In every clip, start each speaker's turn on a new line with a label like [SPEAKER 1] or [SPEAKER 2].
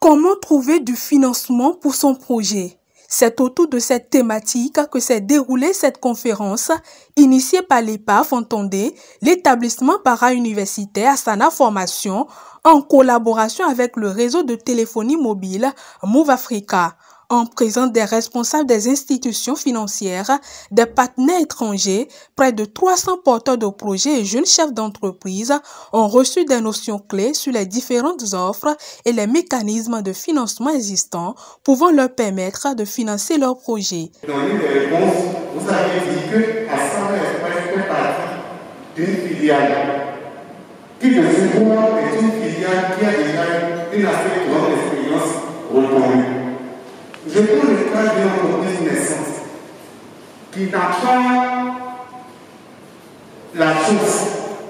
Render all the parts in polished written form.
[SPEAKER 1] Comment trouver du financement pour son projet? C'est autour de cette thématique que s'est déroulée cette conférence initiée par l'EPAF, entendez, l'établissement para-universitaire Asana Formation, en collaboration avec le réseau de téléphonie mobile Move Africa, en présence des responsables des institutions financières, des partenaires étrangers. Près de 300 porteurs de projets et jeunes chefs d'entreprise ont reçu des notions clés sur les différentes offres et les mécanismes de financement existants pouvant leur permettre de financer leurs projets.
[SPEAKER 2] Dans l'une des réponses, vous avez dit que Asana Express fait partie d'une filiale qui de ce moment est une filiale qui a déjà une assez grande expérience reconnue. Je prends le cas d'une entreprise naissante qui n'a pas la chance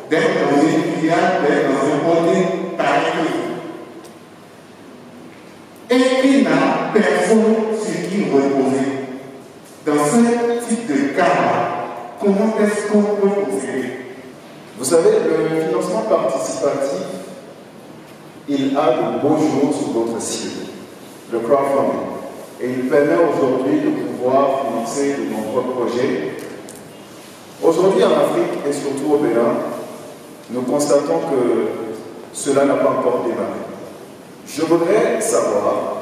[SPEAKER 2] d'être dans une filiale, d'être dans un holding pareil et qui n'a personne sur qui reposer. Dans ce type de cas, comment est-ce qu'on peut procéder?
[SPEAKER 3] Vous savez, le financement participatif, il a de beaux jours sur d'autres cibles, le crowdfunding. Et il permet aujourd'hui de pouvoir financer de nombreux projets. Aujourd'hui en Afrique et surtout au Bénin, nous constatons que cela n'a pas encore démarré. Je voudrais savoir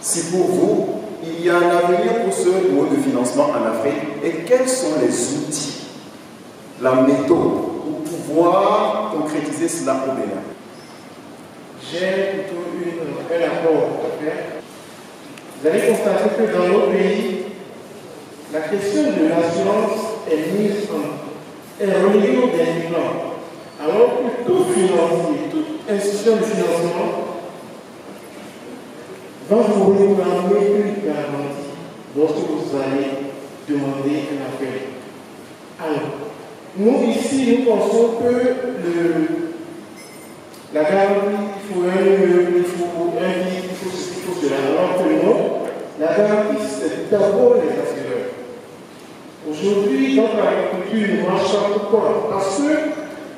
[SPEAKER 3] si pour vous, il y a un avenir pour ce mode de financement en Afrique et quels sont les outils, la méthode pour pouvoir concrétiser cela au Bénin.
[SPEAKER 4] J'ai plutôt un apport à faire. Vous allez constater que dans nos pays, la question de l'assurance est reléguée au dernier plan. Alors que tout financier, toute institution de financement va vous réclamer une garantie lorsque vous allez demander un appel. Alors, nous ici, nous pensons que la garantie, il faut un meuble, il faut un lit, il faut ceci, il faut cela. Alors que non, la garantie, c'est d'abord les assureurs. Aujourd'hui, dans l'agriculture, nous marchons pourquoi? Parce qu'il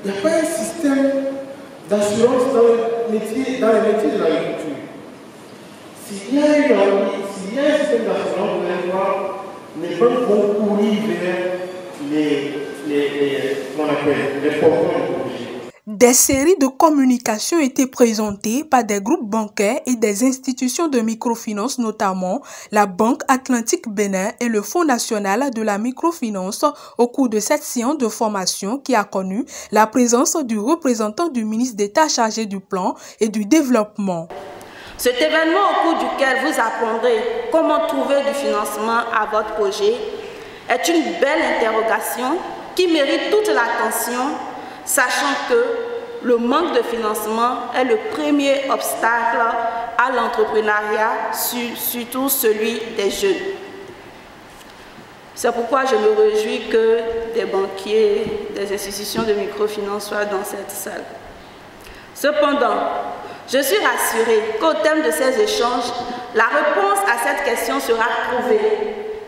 [SPEAKER 4] n'y a pas un système d'assurance dans les métiers de l'agriculture. S'il y a un système d'assurance, vous allez voir, les banques vont courir vers les porteurs de projets.
[SPEAKER 1] Des séries de communications étaient présentées par des groupes bancaires et des institutions de microfinance, notamment la Banque Atlantique Bénin et le Fonds national de la microfinance au cours de cette séance de formation qui a connu la présence du représentant du ministre d'État chargé du plan et du développement.
[SPEAKER 5] Cet événement au cours duquel vous apprendrez comment trouver du financement à votre projet est une belle interrogation qui mérite toute l'attention, sachant que le manque de financement est le premier obstacle à l'entrepreneuriat, surtout celui des jeunes. C'est pourquoi je me réjouis que des banquiers, des institutions de microfinance soient dans cette salle. Cependant, je suis rassurée qu'au terme de ces échanges, la réponse à cette question sera trouvée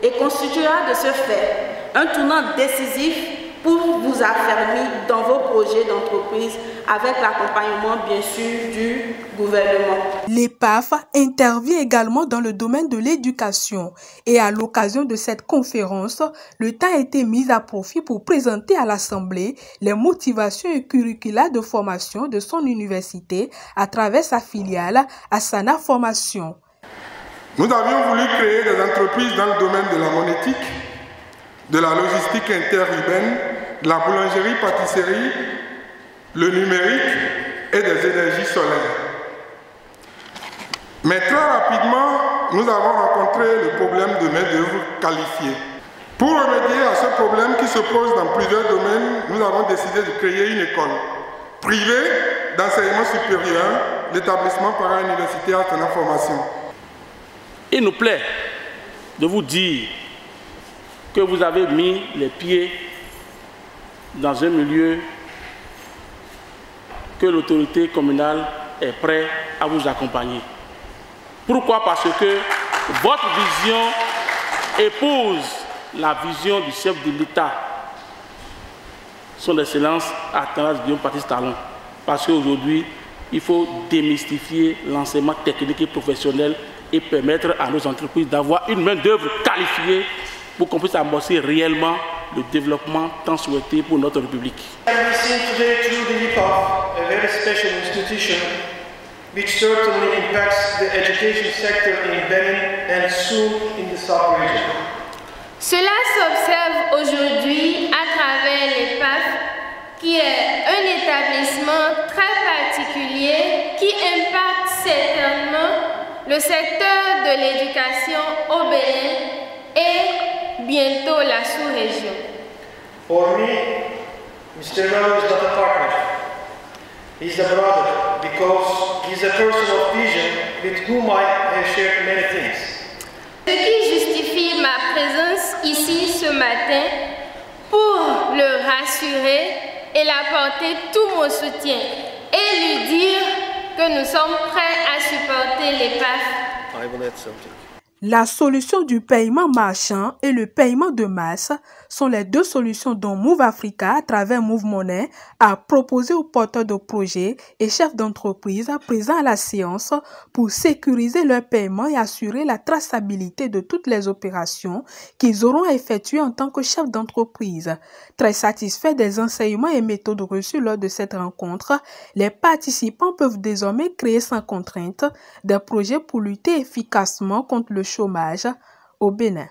[SPEAKER 5] et constituera de ce fait un tournant décisif pour vous affermir dans vos projets d'entreprise avec l'accompagnement bien sûr du gouvernement.
[SPEAKER 1] L'EPAF intervient également dans le domaine de l'éducation et à l'occasion de cette conférence, le temps a été mis à profit pour présenter à l'Assemblée les motivations et curricula de formation de son université à travers sa filiale Asana Formation.
[SPEAKER 6] Nous avions voulu créer des entreprises dans le domaine de la monétique, de la logistique interurbaine, de la boulangerie-pâtisserie, le numérique et des énergies solaires. Mais très rapidement, nous avons rencontré le problème de main-d'œuvre qualifiée. Pour remédier à ce problème qui se pose dans plusieurs domaines, nous avons décidé de créer une école privée d'enseignement supérieur, l'établissement para-universitaire Asana Formation.
[SPEAKER 7] Il nous plaît de vous dire que vous avez mis les pieds dans un milieu que l'autorité communale est prête à vous accompagner. Pourquoi? Parce que votre vision épouse la vision du chef de l'État, son Excellence Athanase Guillaume Baptiste Talon. Parce qu'aujourd'hui, il faut démystifier l'enseignement technique et professionnel et permettre à nos entreprises d'avoir une main-d'œuvre qualifiée pour qu'on puisse amorcer réellement le développement tant souhaité pour notre République.
[SPEAKER 8] We see today through the IPAF, a very special institution which certainly impacts the education sector in Benin and soon in the South region.
[SPEAKER 9] Cela s'observe aujourd'hui à travers l'EPAF, qui est un établissement très particulier qui impacte certainement le secteur de l'éducation au Bénin et bientôt la sous-région.
[SPEAKER 8] For me, Mr. Melo is not a partner. He's a brother because he's a person of vision with whom I have shared many things.
[SPEAKER 9] Ce qui justifie ma présence ici ce matin pour le rassurer et l'apporter tout mon soutien et lui dire que nous sommes prêts à supporter l'EPAF.
[SPEAKER 1] La solution du paiement marchand et le paiement de masse sont les deux solutions dont Move Africa, à travers Move Money, a proposé aux porteurs de projets et chefs d'entreprise présents à la séance pour sécuriser leur paiement et assurer la traçabilité de toutes les opérations qu'ils auront à effectuer en tant que chefs d'entreprise. Très satisfaits des enseignements et méthodes reçus lors de cette rencontre, les participants peuvent désormais créer sans contrainte des projets pour lutter efficacement contre le chômage au Bénin.